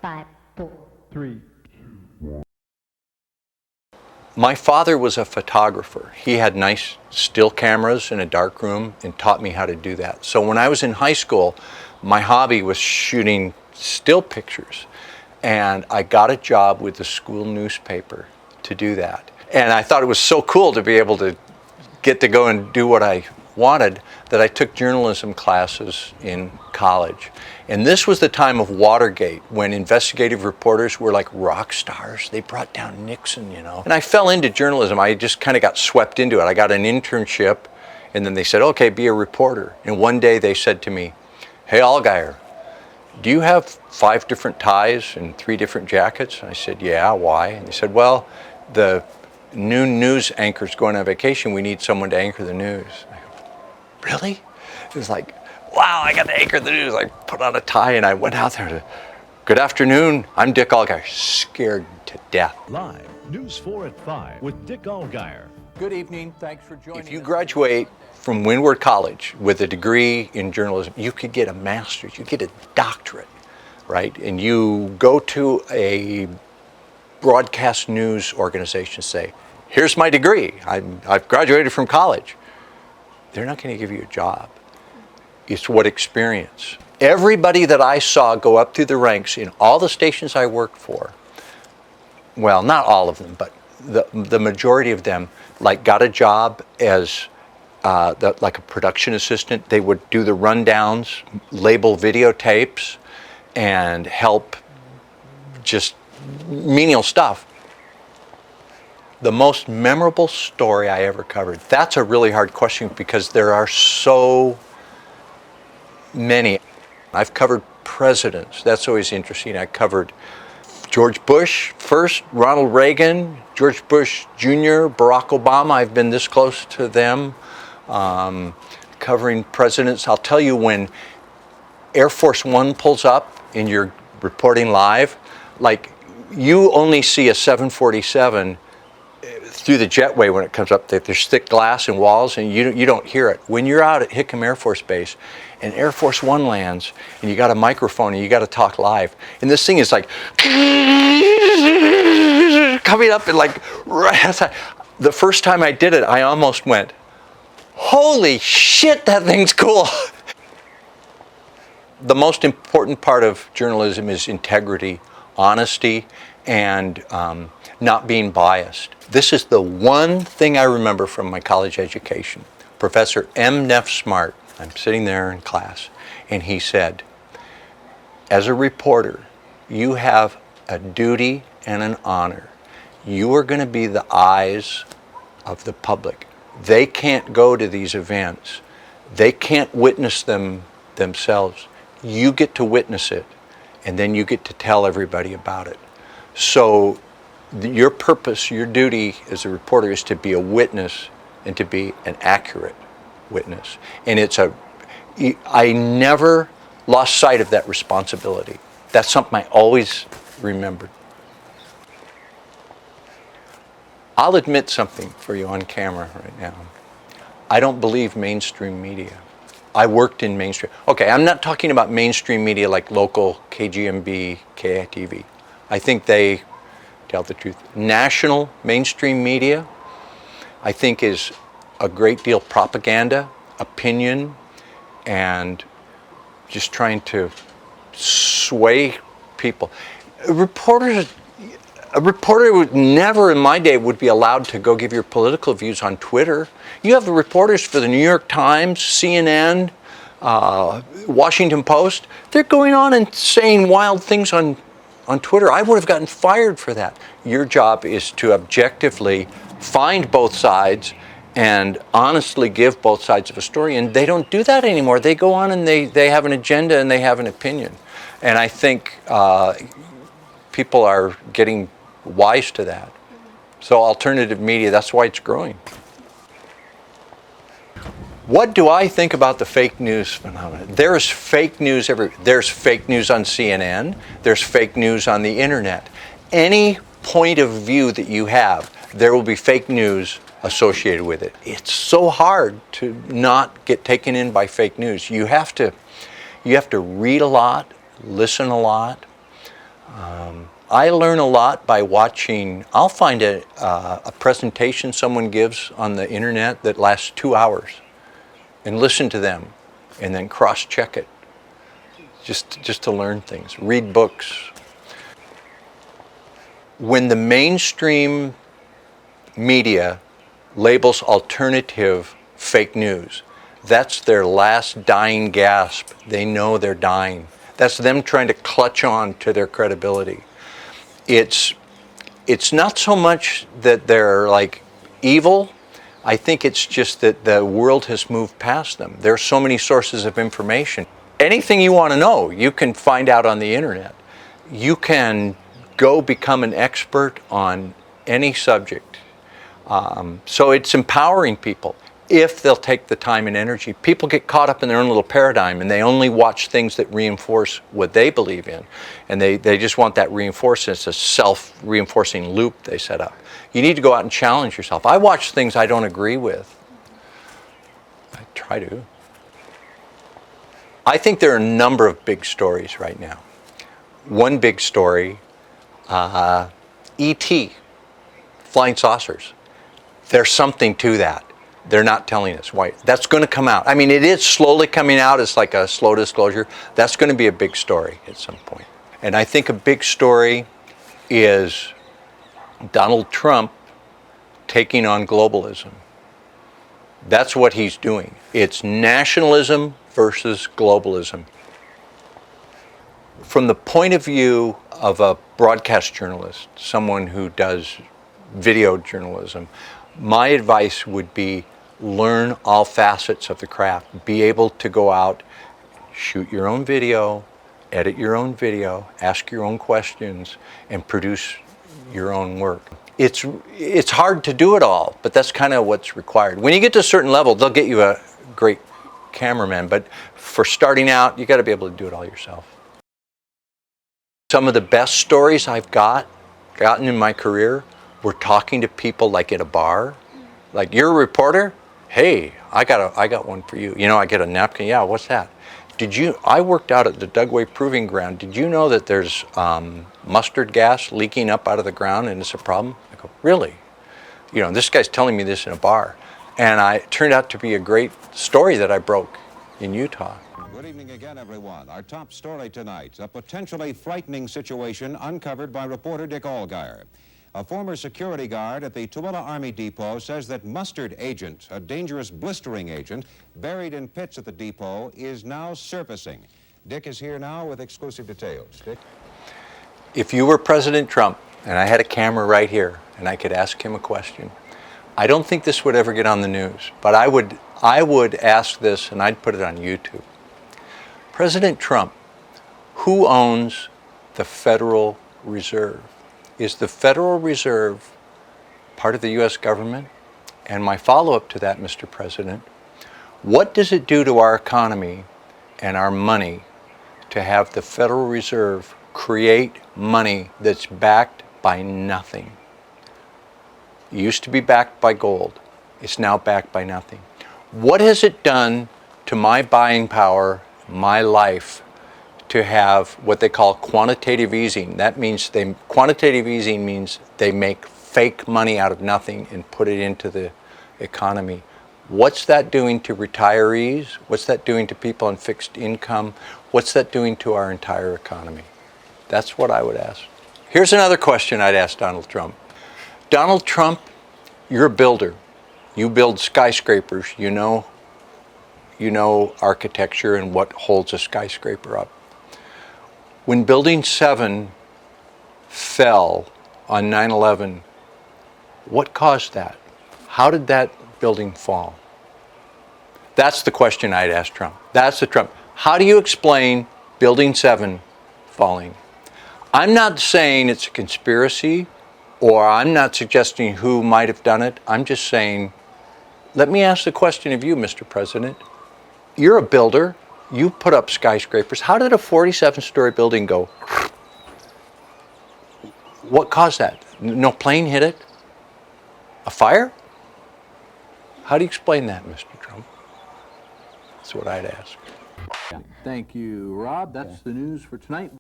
5, 4, 3. My father was a photographer. He had nice still cameras in a dark room and taught me how to do that. So when I was in high school, my hobby was shooting still pictures. And I got a job with the school newspaper to do that. And I thought it was so cool to be able to get to go and do what I wanted that I took journalism classes in college. And this was the time of Watergate, when investigative reporters were like rock stars. They brought down Nixon, you know. And I fell into journalism. I just kind of got swept into it. I got an internship, and then they said, okay, be a reporter. And one day they said to me, hey, Allgire, do you have 5 different ties and 3 different jackets? And I said, yeah, why? And they said, well, the noon news anchor's going on vacation. We need someone to anchor the news. I go, really? It was like, wow, I got to anchor the news. I put on a tie and I went out there to, good afternoon, I'm Dick Allgire, scared to death. Live, News 4 at 5 with Dick Allgire. Good evening, thanks for joining us. If you graduate from Windward College with a degree in journalism, you could get a master's, you get a doctorate, right? And you go to a broadcast news organization, say, here's my degree, I've graduated from college. They're not going to give you a job. It's what experience. Everybody that I saw go up through the ranks in all the stations I worked for, well, not all of them, but the majority of them, like, got a job as like a production assistant. They would do the rundowns, label videotapes, and help just menial stuff. The most memorable story I ever covered, that's a really hard question because there are so many. I've covered presidents. That's always interesting. I covered George Bush first, Ronald Reagan, George Bush Jr., Barack Obama. I've been this close to them. Covering presidents. I'll tell you, when Air Force One pulls up and you're reporting live, like, you only see a 747 through the jetway when it comes up. There's thick glass and walls, and you don't hear it. When you're out at Hickam Air Force Base and Air Force One lands and you got a microphone and you got to talk live, and this thing is like coming up and like right outside. The first time I did it, I almost went, holy shit, that thing's cool. The most important part of journalism is integrity, honesty, and not being biased. This is the one thing I remember from my college education. Professor M. Neff Smart, I'm sitting there in class, and he said, as a reporter, you have a duty and an honor. You are going to be the eyes of the public. They can't go to these events. They can't witness them themselves. You get to witness it, and then you get to tell everybody about it. So your purpose, your duty as a reporter is to be a witness and to be an accurate witness. And I never lost sight of that responsibility. That's something I always remembered. I'll admit something for you on camera right now. I don't believe mainstream media. I worked in mainstream. Okay, I'm not talking about mainstream media like local KGMB, KITV. I think they tell the truth. National mainstream media, I think, is a great deal propaganda, opinion, and just trying to sway people. A reporter would never in my day would be allowed to go give your political views on Twitter. You have the reporters for the New York Times, CNN, Washington Post. They're going on and saying wild things on Twitter. I would have gotten fired for that. Your job is to objectively find both sides and honestly give both sides of a story. And they don't do that anymore. They go on and they have an agenda and they have an opinion. And I think people are getting wise to that. So alternative media, that's why it's growing. What do I think about the fake news phenomenon? There's fake news there's fake news on CNN. There's fake news on the internet. Any point of view that you have, there will be fake news associated with it. It's so hard to not get taken in by fake news. You have to read a lot, listen a lot, I learn a lot by watching. I'll find a presentation someone gives on the internet that lasts 2 hours and listen to them and then cross-check it just to learn things. Read books. When the mainstream media labels alternative fake news, that's their last dying gasp. They know they're dying. That's them trying to clutch on to their credibility. It's not so much that they're like evil. I think it's just that the world has moved past them. There are so many sources of information. Anything you want to know, you can find out on the internet. You can go become an expert on any subject. So it's empowering people if they'll take the time and energy. People get caught up in their own little paradigm and they only watch things that reinforce what they believe in. And they just want that reinforcement. It's a self-reinforcing loop they set up. You need to go out and challenge yourself. I watch things I don't agree with. I try to. I think there are a number of big stories right now. One big story, E.T., flying saucers. There's something to that. They're not telling us why. That's going to come out. I mean, it is slowly coming out. It's like a slow disclosure. That's going to be a big story at some point. And I think a big story is Donald Trump taking on globalism. That's what he's doing. It's nationalism versus globalism. From the point of view of a broadcast journalist, someone who does video journalism, my advice would be learn all facets of the craft. Be able to go out, shoot your own video, edit your own video, ask your own questions, and produce your own work. It's hard to do it all, but that's kind of what's required. When you get to a certain level, they'll get you a great cameraman, but for starting out, you got to be able to do it all yourself. Some of the best stories I've gotten in my career were talking to people like at a bar. Like, you're a reporter? Hey, I got one for you. You know, I get a napkin. Yeah, what's that? I worked out at the Dugway Proving Ground. Did you know that there's mustard gas leaking up out of the ground and it's a problem? I go, really? You know, this guy's telling me this in a bar. And it turned out to be a great story that I broke in Utah. Good evening again, everyone. Our top story tonight, a potentially frightening situation uncovered by reporter Dick Allgire. A former security guard at the Tooele Army Depot says that mustard agent, a dangerous blistering agent, buried in pits at the depot, is now surfacing. Dick is here now with exclusive details. Dick? If you were President Trump, and I had a camera right here, and I could ask him a question, I don't think this would ever get on the news, but I would ask this, and I'd put it on YouTube. President Trump, who owns the Federal Reserve? Is the Federal Reserve part of the U.S. government? And my follow-up to that, Mr. President, what does it do to our economy and our money to have the Federal Reserve create money that's backed by nothing? It used to be backed by gold. It's now backed by nothing. What has it done to my buying power, my life, to have what they call quantitative easing? That means quantitative easing means they make fake money out of nothing and put it into the economy. What's that doing to retirees? What's that doing to people on fixed income? What's that doing to our entire economy? That's what I would ask. Here's another question I'd ask Donald Trump. Donald Trump, you're a builder. You build skyscrapers. You know architecture and what holds a skyscraper up. When Building 7 fell on 9/11, what caused that? How did that building fall? That's the question I'd ask Trump. That's the Trump. How do you explain Building 7 falling? I'm not saying it's a conspiracy, or I'm not suggesting who might have done it. I'm just saying, let me ask the question of you, Mr. President. You're a builder. You put up skyscrapers. How did a 47-story building go? What caused that? No plane hit it? A fire? How do you explain that, Mr. Trump? That's what I'd ask. Thank you, Rob. That's the news for tonight.